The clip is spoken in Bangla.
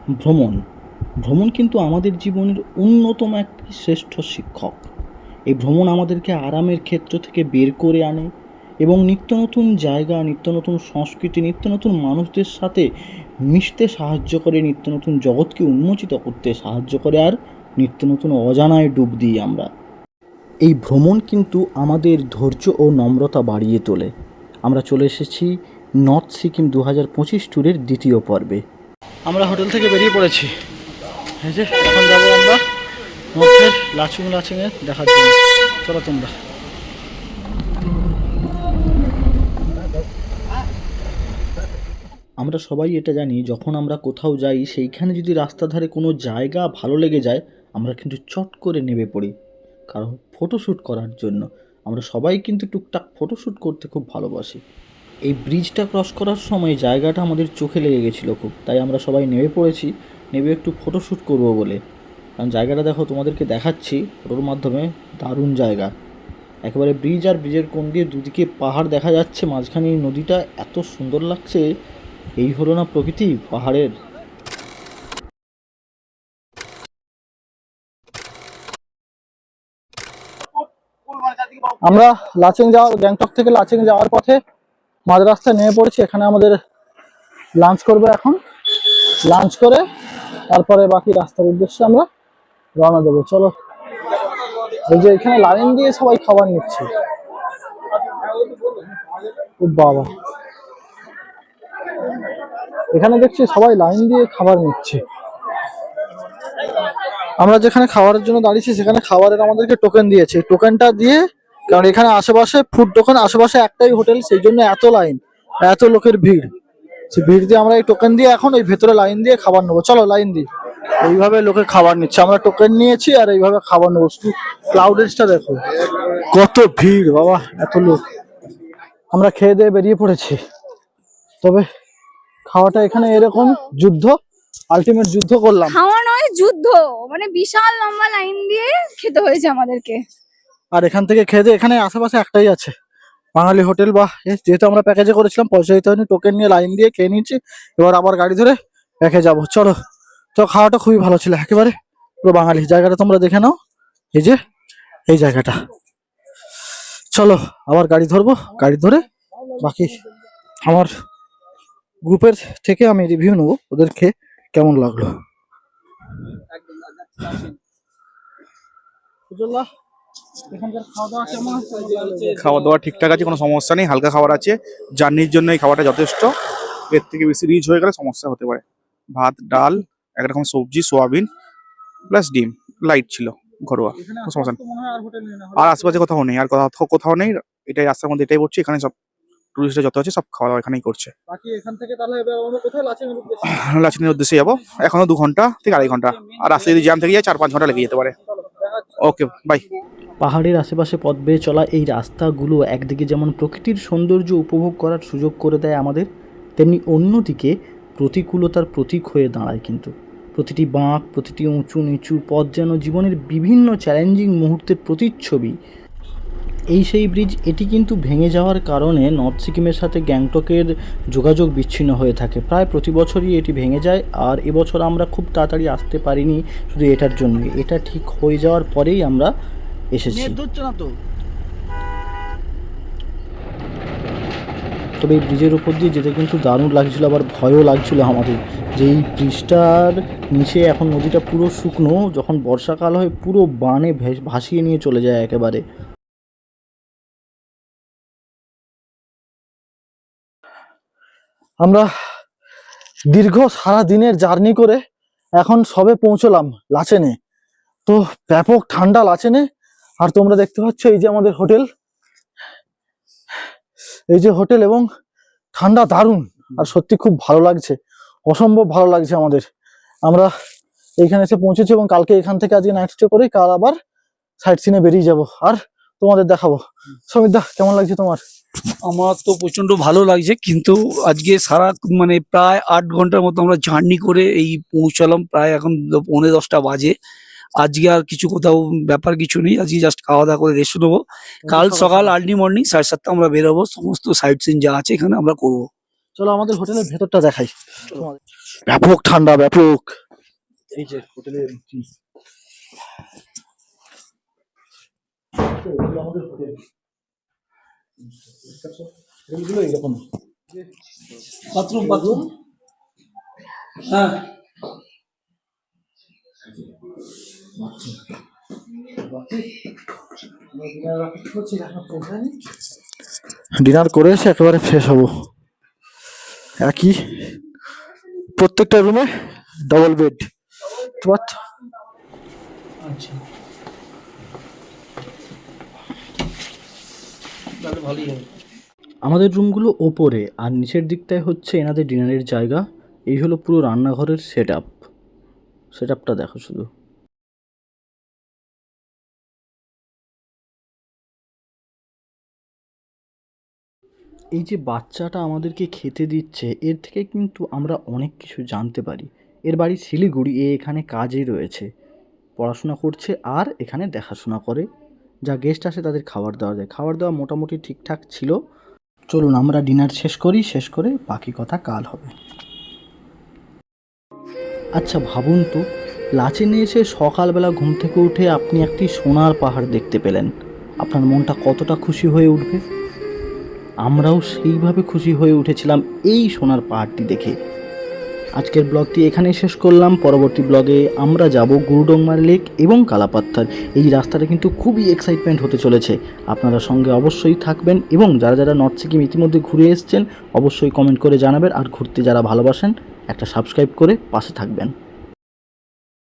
ভ্রমণ ভ্রমণ কিন্তু আমাদের জীবনের অন্যতম একটি শ্রেষ্ঠ শিক্ষক। এই ভ্রমণ আমাদেরকে আরামের ক্ষেত্র থেকে বের করে আনে এবং নিত্য নতুন জায়গা, নিত্য নতুন সংস্কৃতি, নিত্য নতুন মানুষদের সাথে মিশতে সাহায্য করে, নিত্য নতুন জগৎকে উন্মোচিত করতে সাহায্য করে, আর নিত্য নতুন অজানায় ডুব দিই আমরা। এই ভ্রমণ কিন্তু আমাদের ধৈর্য ও নম্রতা বাড়িয়ে তোলে। আমরা চলে এসেছি নর্থ সিকিম 2025 ট্যুরের দ্বিতীয় পর্বে। আমরা হোটেল থেকে বেরিয়ে পড়েছি। এই যে এখন যাবো আমরা নর্থের লাচুংয়ে দেখার জন্য। চলো তোমরা। আমরা সবাই এটা জানি, যখন আমরা কোথাও যাই সেইখানে যদি রাস্তার ধারে কোনো জায়গা ভালো লেগে যায় আমরা কিন্তু চট করে নেমে পড়ি, কারণ ফটোশ্যুট করার জন্য। আমরা সবাই কিন্তু টুকটাক ফটোশ্যুট করতে খুব ভালোবাসি। এই ব্রিজটা ক্রস করার সময় জায়গাটা আমাদের চোখে লেগে গেছিলো খুব, তাই আমরা সবাই নেমে পড়েছি, নেমে একটু ফটোশ্যুট করবো বলে। কারণ জায়গাটা দেখো, তোমাদেরকে দেখাচ্ছি ফটোর মাধ্যমে, দারুণ জায়গা। একেবারে ব্রিজ, আর ব্রিজের কোণ দিয়ে দুদিকে পাহাড় দেখা যাচ্ছে, মাঝখানে এই নদীটা এত সুন্দর লাগছে। এই হলো না প্রকৃতি পাহাড়ের। আমরা গ্যাংটক থেকে লাচেং যাওয়ার পথে মাঝ রাস্তায় নেমে পড়েছি। এখানে আমাদের লাঞ্চ করবো এখন। লাঞ্চ করে তারপরে বাকি রাস্তার উদ্দেশ্যে আমরা রওনা দেবো। চলো। এই যে এখানে লাইন দিয়ে সবাই খাবার নিচ্ছে। বাবা, এখানে দেখছি সবাই লাইন দিয়ে খাবার নিচ্ছে। আমরা যেখানে খাবারের জন্য দাঁড়িয়েছি সেখানে খাবারের আমাদেরকে টোকেন দিয়েছে। টোকেনটা দিয়ে, কারণ এখানে আশেপাশে ফুড টোকেন, আশেপাশে একটাই হোটেল, সেই জন্য এত লাইন, এত লোকের ভিড়। সেই ভিড় দিয়ে আমরা এই টোকেন দিয়ে এখন ওই ভেতরে লাইন দিয়ে খাবার নেবো। চলো লাইন দিই। এইভাবে লোকে খাবার নিচ্ছে, আমরা টোকেন নিয়েছি আর এইভাবে খাবার নেবো। শুধু ক্লাউডেসটা দেখো, কত ভিড় বাবা, এত লোক। আমরা খেয়ে দিয়ে বেরিয়ে পড়েছি। তবে খাওয়াটা এখানে এরকম যুদ্ধ, আলটিমেট যুদ্ধ করলাম। খাওয়া নয়, যুদ্ধ। মানে বিশাল লম্বা লাইন দিয়ে খেতে হয়েছে আমাদেরকে। আর এখান থেকে খেয়ে দিয়ে, এখানে আশেপাশে একটাই আছে বাঙালি হোটেল, বা যেহেতু আমরা প্যাকেজে করেছিলাম পয়সা দিতে হয়নি, টোকেন নিয়ে লাইন দিয়ে খেয়ে নিয়েছি। এবার আবার গাড়ি ধরে প্যাকে যাবো। চলো। তো খাওয়াটা খুবই ভালো ছিল, একেবারে পুরো বাঙালি। জায়গাটা তোমরা দেখে নাও, এই যে এই জায়গাটা। চলো আবার গাড়ি ধরবো, গাড়ি ধরে বাকি আমার গ্রুপের থেকে আমি রিভিউ নেবো ওদের খেয়ে কেমন লাগলো। খাওয়া দাওয়া ঠিকঠাক আছে, কোনো সমস্যা নেই, হালকা খাবার আছে। জার্নির জন্য এই খাবারটা যথেষ্ট। এর থেকে বেশি রিচ হয়ে গেলে সমস্যা হতে পারে। ভাত, ডাল, একরকম সবজি, সোয়াবিন প্লাস ডিম, লাইট ছিল, ঘরোয়া, কোনো সমস্যা নেই। আর আশেপাশে কোথাও নেই, আর কোথাও নেই। এটাই রাস্তার মধ্যে এটাই পড়ছে। এখানে সব টুরিস্টরা যত আছে সব খাওয়া দাওয়া এখানেই করছে। লাচেনের উদ্দেশ্যে যাবো। এখনো 2 ঘন্টা থেকে 2.5 ঘন্টা, আর রাস্তায় যদি জ্যাম থেকে যায় 4-5 ঘন্টা লেগে যেতে পারে। ওকে, বাই। পাহাড়ের আশেপাশে পথ বেয়ে চলা এই রাস্তাগুলো একদিকে যেমন প্রকৃতির সৌন্দর্য উপভোগ করার সুযোগ করে দেয় আমাদের, তেমনি অন্যদিকে প্রতিকূলতার প্রতীক হয়ে দাঁড়ায় কিন্তু। প্রতিটি বাঁক, প্রতিটি উঁচু নিচু পথ যেন জীবনের বিভিন্ন চ্যালেঞ্জিং মুহূর্তের প্রতিচ্ছবি। এই সেই ব্রিজ, এটি কিন্তু ভেঙে যাওয়ার কারণে নর্থ সিকিমের সাথে গ্যাংটকের যোগাযোগ বিচ্ছিন্ন হয়ে থাকে। প্রায় প্রতি বছরই এটি ভেঙে যায়, আর এবছর আমরা খুব তাড়াতাড়ি আসতে পারিনি শুধু এটার জন্যই। এটা ঠিক হয়ে যাওয়ার পরেই আমরা এসেছি। তবে এই ব্রিজের উপর দিয়ে যেতে কিন্তু দারুণ লাগছিল, আবার ভয়ও লাগছিল আমাদের, যে এই ব্রিজটার নিচে এখন নদীটা পুরো শুকনো, যখন বর্ষাকাল হয় পুরো বানে ভাসিয়ে নিয়ে চলে যায় একেবারে। আমরা দীর্ঘ সারা দিনের জার্নি করে এখন সবে পৌঁছলাম লাচেনে। তো ব্যাপক ঠান্ডা লাচেনে। আর তোমরা দেখতে পাচ্ছ এই যে আমাদের হোটেল, এই যে হোটেল, এবং ঠান্ডা দারুণ। আর সত্যি খুব ভালো লাগছে, অসম্ভব ভালো লাগছে আমাদের। আমরা এইখানে এসে পৌঁছেছি এবং কালকে এখান থেকে আজকে নাইট স্টে করে কাল আবার সাইট সিনে বেরিয়ে যাব, আর তোমাদের দেখাবো। সমিতদা, কেমন লাগছে তোমার? আমার তো প্রচন্ড ভালো লাগছে, কিন্তু আজকে সারা মানে প্রায় 8 ঘন্টার মতো আমরা জার্নি করে এই পৌঁছালাম। প্রায় এখন 9:30 বাজে। আজকে আর কিছু কোথাও ব্যাপার কিছু নেই, আজকে জাস্ট খাওয়া দাওয়া করে রেস্ট নেবো। কাল সকাল আর্লি মর্নিং 7:30 আমরা বেরোবো, সমস্ত সাইট সিন যা আছে এখানে আমরা করবো। চলো আমাদের হোটেলের ভেতরটা দেখাই তোমাদের। ব্যাপক ঠান্ডা, ব্যাপক। এই যে হোটেলের এন্ট্রি, আমাদের হোটেল হোটেলগুলো এইরকম। বাথরুম হ্যাঁ ডিনার করে এসে একেবারে ফ্রেশ হবো। একই প্রত্যেকটা রুমে ডবল বেড। আচ্ছা তাহলে ভালোই হবে। আমাদের রুমগুলো ওপরে, আর নিচের দিকটায় হচ্ছে এনাদের ডিনারের জায়গা। এই হলো পুরো রান্নাঘরের সেটআপটা দেখো শুধু। এই যে বাচ্চাটা আমাদেরকে খেতে দিচ্ছে, এর থেকে কিন্তু আমরা অনেক কিছু জানতে পারি। এর বাড়ি শিলিগুড়ি, এখানে কাজে রয়েছে, পড়াশোনা করছে আর এখানে দেখাশোনা করে। যা গেস্ট আসে তাদের খাবার দাবার দেয়। খাবার দাওয়া মোটামুটি ঠিকঠাক ছিল। চলুন আমরা ডিনার শেষ করি, শেষ করে বাকি কথা কাল হবে। আচ্ছা ভাবুন তো, লাচেনে এসে সকালবেলা ঘুম থেকে উঠে আপনি একটি সোনার পাহাড় দেখতে পেলেন, আপনার মনটা কতটা খুশি হয়ে উঠবে। আমরাও সেইভাবে খুশি হয়ে উঠেছিলাম এই সোনার পাহাড়টি দেখে। আজকের ব্লগটি এখানেই শেষ করলাম। পরবর্তী ব্লগে আমরা যাব গুরুডোংমার লেক এবং কালাপাত্থার। এই রাস্তাটা কিন্তু খুবই এক্সাইটমেন্ট হতে চলেছে, আপনারা সঙ্গে অবশ্যই থাকবেন। এবং যারা যারা নর্থ সিকিম ইতিমধ্যে ঘুরে এসেছেন অবশ্যই কমেন্ট করে জানাবেন, আর ঘুরতে যারা ভালোবাসেন একটা সাবস্ক্রাইব করে পাশে থাকবেন।